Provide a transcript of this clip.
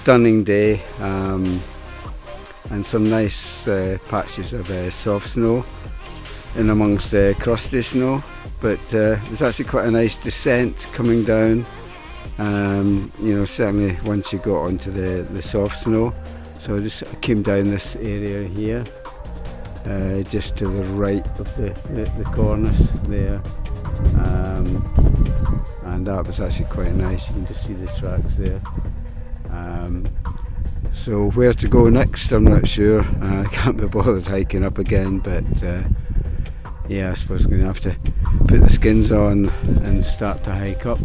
stunning day, and some nice patches of soft snow in amongst the crusty snow, but it was actually quite a nice descent coming down, you know, certainly once you got onto the soft snow. So I came down this area here, just to the right of the cornice there, and that was actually quite nice. You can just see the tracks there. So where to go next, I'm not sure. I can't be bothered hiking up again, but yeah, I suppose I'm going to have to put the skins on and start to hike up.